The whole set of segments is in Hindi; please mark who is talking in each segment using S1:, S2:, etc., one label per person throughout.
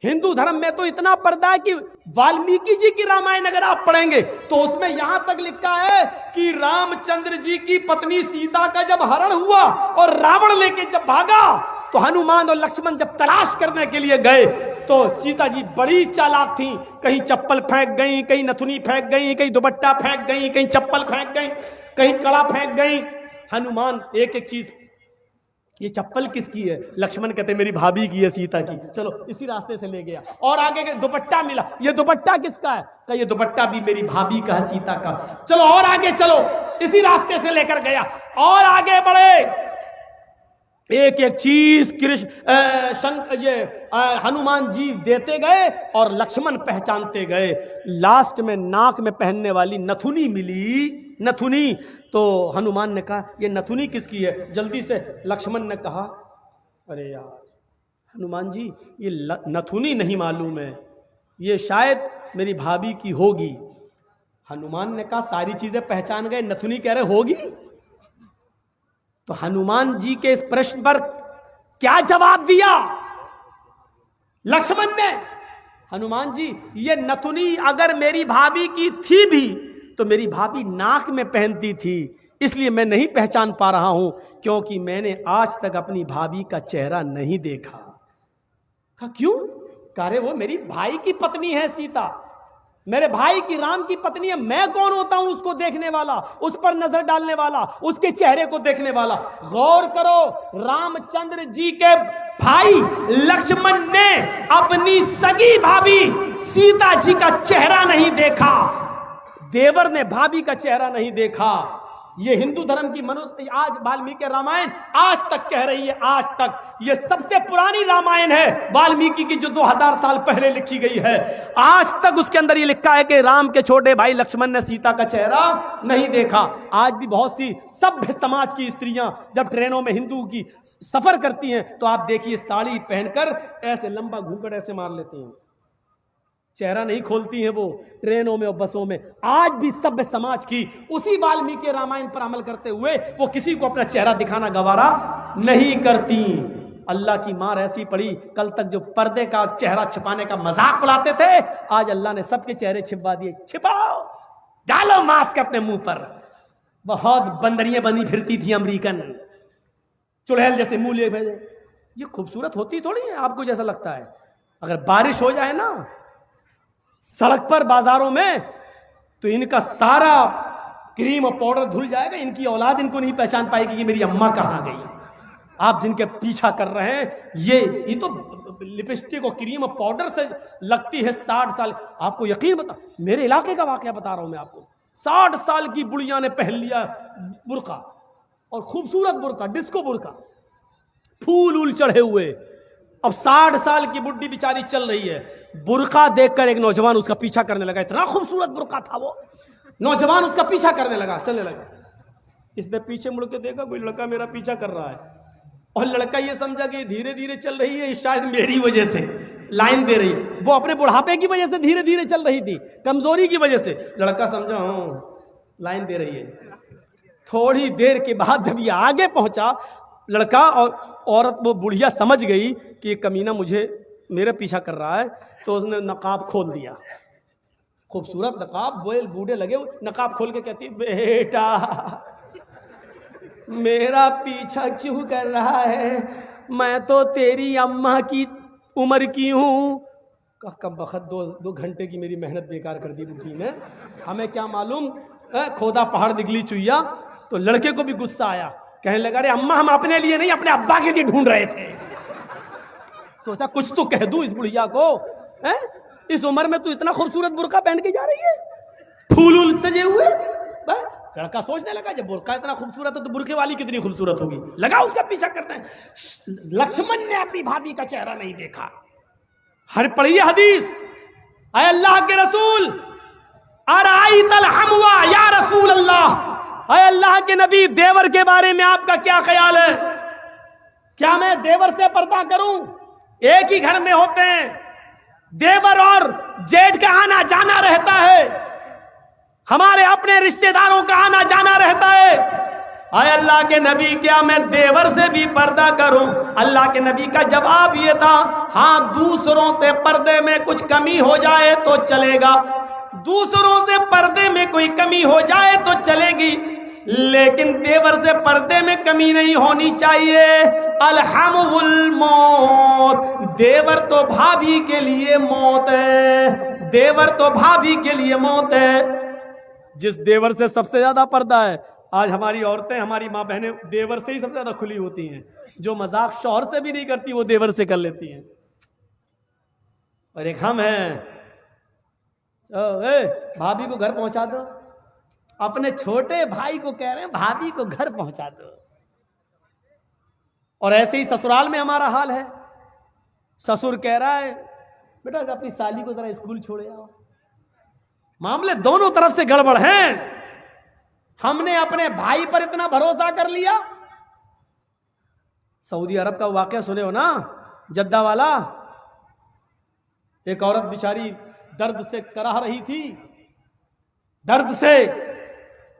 S1: हिंदू धर्म में तो इतना पर्दा है कि वाल्मीकि जी की रामायण अगर आप पढ़ेंगे तो उसमें यहां तक लिखा है कि रामचंद्र जी की पत्नी सीता का जब हरण हुआ और रावण लेके जब भागा तो हनुमान और लक्ष्मण जब तलाश करने के लिए गए तो सीता जी बड़ी चालाक थी, कहीं चप्पल फेंक गई, कहीं नथुनी फेंक गई, कहीं दुपट्टा फेंक गई, कहीं चप्पल फेंक गई, कहीं कड़ा फेंक गई। हनुमान एक एक चीज, ये चप्पल किसकी है? लक्ष्मण कहते मेरी भाभी की है, सीता की। चलो इसी रास्ते से ले गया। और आगे के दुपट्टा मिला, ये दुपट्टा किसका है? कहा ये दुपट्टा भी मेरी भाभी का है, सीता का। चलो और आगे चलो, इसी रास्ते से लेकर गया। और आगे बढ़े, एक एक चीज हनुमान जी देते गए और लक्ष्मण पहचानते गए। लास्ट में नाक में पहनने वाली नथुनी मिली, नथुनी। तो हनुमान ने कहा ये नथुनी किसकी है? जल्दी से लक्ष्मण ने कहा अरे यार हनुमान जी ये नथुनी नहीं मालूम है, ये शायद मेरी भाभी की होगी। हनुमान ने कहा सारी चीजें पहचान गए, नथुनी कह रहे होगी। तो हनुमान जी के इस प्रश्न पर क्या जवाब दिया लक्ष्मण ने? हनुमान जी ये नथुनी अगर मेरी भाभी की थी भी तो मेरी भाभी नाक में पहनती थी, इसलिए मैं नहीं पहचान पा रहा हूं, क्योंकि मैंने आज तक अपनी भाभी का चेहरा नहीं देखा। कहा क्यों? कह रहे वो मेरी भाई की पत्नी है सीता, मेरे भाई की राम की पत्नी है। मैं कौन होता हूं उसको देखने वाला, उस पर नजर डालने वाला, उसके चेहरे को देखने वाला? गौर करो, रामचंद्र जी के भाई लक्ष्मण ने अपनी सगी भाभी सीता जी का चेहरा नहीं देखा, देवर ने भाभी का चेहरा नहीं देखा। ये हिंदू धर्म की मनुष्य आज वाल्मीकि रामायण आज तक कह रही है, आज तक ये सबसे पुरानी रामायण है वाल्मीकि की, जो 2000 साल पहले लिखी गई है। आज तक उसके अंदर ये लिखा है कि राम के छोटे भाई लक्ष्मण ने सीता का चेहरा नहीं देखा। आज भी बहुत सी सभ्य समाज की स्त्रियां जब ट्रेनों में हिंदू की सफर करती हैं तो आप देखिए साड़ी पहनकर ऐसे लंबा घूंघट ऐसे मार लेती हैं, चेहरा नहीं खोलती हैं वो ट्रेनों में और बसों में। आज भी सभ्य समाज की उसी वाल्मीकि रामायण पर अमल करते हुए वो किसी को अपना चेहरा दिखाना गवारा नहीं करती। अल्लाह की मार ऐसी पड़ी, कल तक जो पर्दे का चेहरा छिपाने का मजाक उड़ाते थे, आज अल्लाह ने सबके चेहरे छिपा दिए। छिपाओ, डालो मास्क अपने मुंह पर। बहुत बंदरियां बनी फिरती थी अमेरिकन, चुड़ैल जैसे मुंह लिए भेजे। ये खूबसूरत होती थोड़ी है आपको जैसा लगता है। अगर बारिश हो जाए ना सड़क पर बाजारों में तो इनका सारा क्रीम और पाउडर धुल जाएगा, इनकी औलाद इनको नहीं पहचान पाएगी कि मेरी अम्मा कहां गई। आप जिनके पीछा कर रहे हैं ये तो लिपस्टिक और क्रीम और पाउडर से लगती है 60 साल। आपको यकीन बता, मेरे इलाके का वाकया बता रहा हूं मैं आपको। 60 साल की बुढ़िया ने पहन लिया बुर्का, और खूबसूरत बुर्का, डिस्को बुर्का, फूल उल चढ़े हुए। अब 60 साल की बुढ़ी बेचारी चल रही है, बुर्का देखकर एक नौजवान उसका पीछा करने लगा। इतना खूबसूरत बुर्का था वो, नौजवान उसका पीछा करने लगा, चलने लगा। इसने पीछे मुड़ के देखा कोई लड़का मेरा पीछा कर रहा है, और लड़का ये समझा कि धीरे धीरे चल रही है, शायद मेरी वजह से लाइन दे रही है। वो अपने बुढ़ापे की वजह से धीरे धीरे चल रही थी, कमजोरी की वजह से। लड़का समझा लाइन दे रही है। थोड़ी देर के बाद जब ये आगे पहुंचा, लड़का और औरत, वो बुढ़िया समझ गई कि ये कमीना मुझे मेरे पीछा कर रहा है, तो उसने नकाब खोल दिया। खूबसूरत नकाब, बोल बूढ़े लगे, नकाब खोल के कहती बेटा मेरा पीछा क्यों कर रहा है, मैं तो तेरी अम्मा की उम्र की हूं। कब बखत 2 घंटे की मेरी मेहनत बेकार कर दी बुद्धि ने, हमें क्या मालूम खोदा पहाड़ निकली चुईया। तो लड़के को भी गुस्सा आया, कहने लगा अरे अम्मा हम अपने लिए नहीं अपने अब्बा के लिए ढूंढ रहे थे। सोचा कुछ तो कह दूं इस बुढ़िया को, हैं? इस उम्र में तू इतना खूबसूरत बुर्का पहन के जा रही है, फूल सजे हुए। लड़का सोचने लगा जब बुर्का इतना खूबसूरत है तो बुर्के वाली कितनी खूबसूरत होगी, लगा उसका पीछा करते हैं। लक्ष्मण ने अपनी भाभी का चेहरा नहीं देखा। हर पढ़िए हदीस, अय अल्लाह के रसूल अराइतल हमवा या रसूल अल्लाह, अय अल्लाह के नबी देवर के बारे में आपका क्या ख्याल है? क्या मैं देवर से पर्दा करूं? एक ही घर में होते हैं, देवर और जेठ का आना जाना रहता है, हमारे अपने रिश्तेदारों का आना जाना रहता है। आए अल्लाह के नबी, क्या मैं देवर से भी पर्दा करूं? अल्लाह के नबी का जवाब ये था, हाँ दूसरों से पर्दे में कुछ कमी हो जाए तो चलेगा, दूसरों से पर्दे में कोई कमी हो जाए तो चलेगी, लेकिन देवर से पर्दे में कमी नहीं होनी चाहिए। अलहमुल मौत, देवर तो भाभी के लिए मौत है, देवर तो भाभी के लिए मौत है। जिस देवर से सबसे ज्यादा पर्दा है, आज हमारी औरतें, हमारी माँ बहनें देवर से ही सबसे ज्यादा खुली होती हैं। जो मजाक शौहर से भी नहीं करती वो देवर से कर लेती हैं। और एक हम हैं, भाभी को घर पहुंचा दो, अपने छोटे भाई को कह रहे हैं भाभी को घर पहुंचा दो। और ऐसे ही ससुराल में हमारा हाल है। ससुर कह रहा है बेटा अपनी साली को जरा स्कूल छोड़े आओ। मामले दोनों तरफ से गड़बड़ हैं। हमने अपने भाई पर इतना भरोसा कर लिया। सऊदी अरब का वाकया सुने हो ना, जद्दा वाला। एक औरत बेचारी दर्द से कराह रही थी, दर्द से,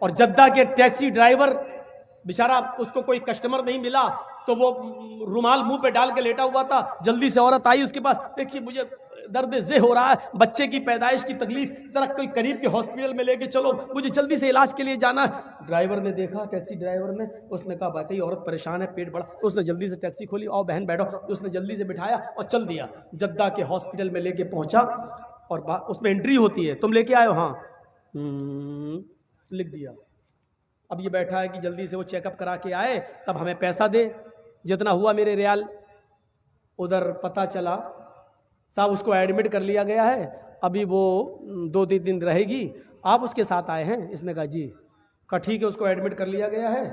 S1: और जद्दा के टैक्सी ड्राइवर बेचारा, उसको कोई कस्टमर नहीं मिला तो वो रुमाल मुंह पे डाल के लेटा हुआ था। जल्दी से औरत आई उसके पास, देखिए मुझे दर्द जे हो रहा है, बच्चे की पैदाइश की तकलीफ, जरा कोई करीब के हॉस्पिटल में लेके चलो, मुझे जल्दी से इलाज के लिए जाना है। ड्राइवर ने देखा, टैक्सी ड्राइवर ने, उसने कहा भाई औरत परेशान है, पेट बड़ा। उसने जल्दी से टैक्सी खोली, आओ बहन बैठो, उसने जल्दी से बिठाया और चल दिया। जद्दा के हॉस्पिटल में लेके पहुंचा और उसमें एंट्री होती है, तुम लेके आए हो? हाँ, लिख दिया। अब ये बैठा है कि जल्दी से वो चेकअप करा के आए, तब हमें पैसा दे, जितना हुआ मेरे रियाल। उधर पता चला साहब उसको एडमिट कर लिया गया है, अभी वो 2-3 दिन रहेगी, आप उसके साथ आए हैं? इसने कहा जी। कहा ठीक है, उसको एडमिट कर लिया गया है।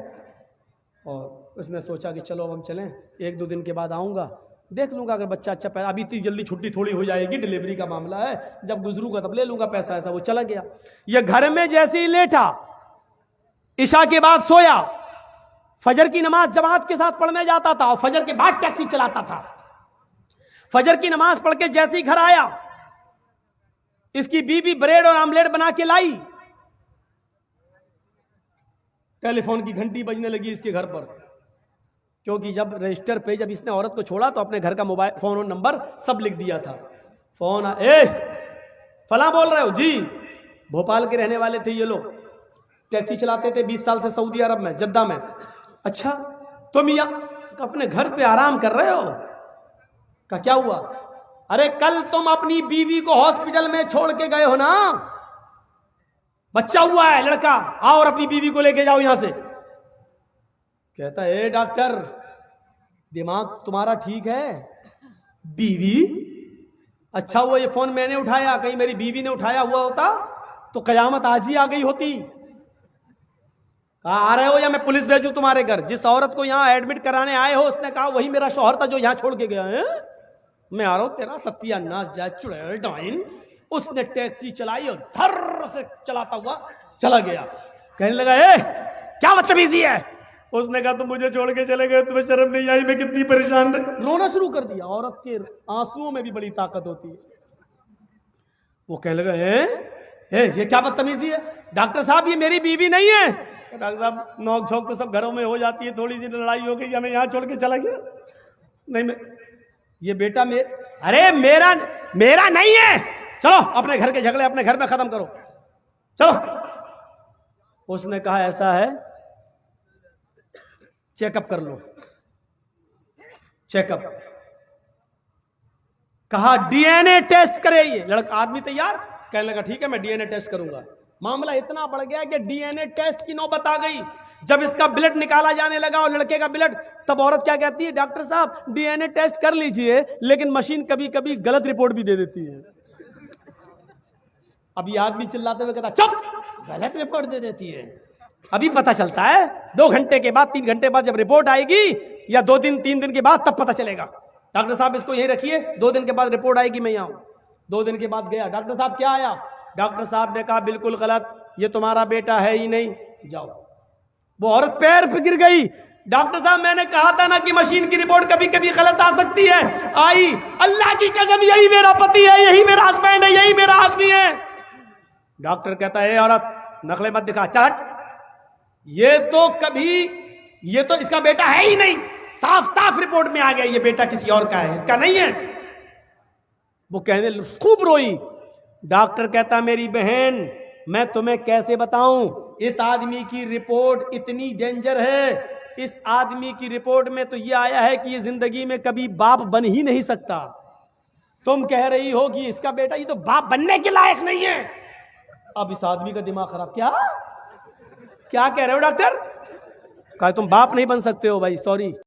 S1: और उसने सोचा कि चलो अब हम चलें, 1-2 दिन के बाद आऊँगा, देख लूँगा अगर बच्चा अच्छा पैदा, अभी इतनी जल्दी छुट्टी थोड़ी हो जाएगी, डिलीवरी का मामला है, जब गुजरूंगा तब ले लूँगा पैसा। ऐसा वो चला गया। ये घर में जैसे ही लेटा, इशा के बाद सोया, फजर की नमाज जमात के साथ पढ़ने जाता था और फजर के बाद टैक्सी चलाता था। फजर की नमाज पढ़ के जैसे ही घर आया, इसकी बीवी ब्रेड और आमलेट बना के लाई। टेलीफोन की घंटी बजने लगी इसके घर पर, क्योंकि जब रजिस्टर पे जब इसने औरत को छोड़ा तो अपने घर का मोबाइल फोन और नंबर सब लिख दिया था। फोन फला बोल रहे हो? जी। भोपाल के रहने वाले थे ये लोग, टैक्सी चलाते थे 20 साल से सऊदी अरब में, जद्दा में। अच्छा तुम या अपने घर पे आराम कर रहे हो? का क्या हुआ? अरे कल तुम अपनी बीवी को हॉस्पिटल में छोड़ के गए हो ना, बच्चा हुआ है लड़का, आओ और अपनी बीवी को लेके जाओ यहां से। कहता है डॉक्टर दिमाग तुम्हारा ठीक है? बीवी? अच्छा हुआ ये फोन मैंने उठाया, कहीं मेरी बीवी ने उठाया हुआ होता तो कयामत आज ही आ गई होती। कहा आ रहे हो या मैं पुलिस भेजूं तुम्हारे घर? जिस औरत को यहां एडमिट कराने आए हो उसने कहा वही मेरा शौहर था जो यहां छोड़ के गया है। मैं आ रहा हूं, तेरा सत्यानाश जाए चुड़ैल डाइन। उसने टैक्सी चलाई और धर से चलाता हुआ चला गया। कहने लगा क्या बदतमीजी है? उसने कहा तुम मुझे छोड़ के चले गए, तुम्हें शर्म नहीं आई? मैं कितनी परेशान रही। रोना शुरू कर दिया। औरत के आंसुओं में भी बड़ी ताकत होती है। वो कहने लगा ये क्या बदतमीजी है? डॉक्टर साहब ये मेरी बीवी नहीं है। डॉक्टर साहब नोक झोंक तो सब घरों में हो जाती है, थोड़ी सी लड़ाई हो गई, हमें यहाँ छोड़ के चला गया। नहीं मैं ये बेटा अरे मेरा नहीं है, चलो अपने घर के झगड़े अपने घर में खत्म करो, चलो। उसने कहा ऐसा है चेकअप कर लो। चेकअप कहा डीएनए टेस्ट करे। ये लड़का आदमी तैयार, कहने लगा ठीक है मैं डीएनए टेस्ट करूंगा। मामला इतना बढ़ गया कि डीएनए टेस्ट की नौबत आ गई। जब इसका ब्लड निकाला जाने लगा और लड़के का ब्लड, तब औरत क्या कहती है? डॉक्टर साहब डीएनए टेस्ट कर लीजिए, लेकिन मशीन कभी कभी गलत रिपोर्ट भी दे देती है। अभी आदमी चिल्लाते हुए कहता चुप, गलत रिपोर्ट दे देती है। अभी पता चलता है 2 घंटे के बाद, 3 घंटे बाद जब रिपोर्ट आएगी, या 2 दिन 3 दिन के बाद, तब पता चलेगा। डॉक्टर साहब इसको यहीं रखिए, 2 दिन के बाद रिपोर्ट आएगी, मैं यहाँ हूं। 2 दिन के बाद गया, डॉक्टर साहब क्या आया? डॉक्टर साहब ने कहा बिल्कुल गलत, ये तुम्हारा बेटा है ही नहीं, जाओ। वो औरत पैर पे गिर गई। डॉक्टर साहब मैंने कहा था ना कि मशीन की रिपोर्ट कभी कभी गलत आ सकती है। आई, अल्लाह की कसम यही मेरा पति है, यही मेरा हस्बैंड है, यही मेरा आदमी है। डॉक्टर कहता है औरत नकले मत दिखा, चट। ये तो कभी, ये तो इसका बेटा है ही नहीं, साफ साफ रिपोर्ट में आ गया ये बेटा किसी और का है, इसका नहीं है। वो कहने खूब रोई। डॉक्टर कहता मेरी बहन मैं तुम्हें कैसे बताऊं, इस आदमी की रिपोर्ट इतनी डेंजर है, इस आदमी की रिपोर्ट में तो ये आया है कि ये जिंदगी में कभी बाप बन ही नहीं सकता। तुम कह रही हो कि इसका बेटा ये तो बाप बनने के लायक नहीं है। अब इस आदमी का दिमाग खराब। क्या क्या कह रहे हो डॉक्टर? कहा तुम बाप नहीं बन सकते हो भाई, सॉरी।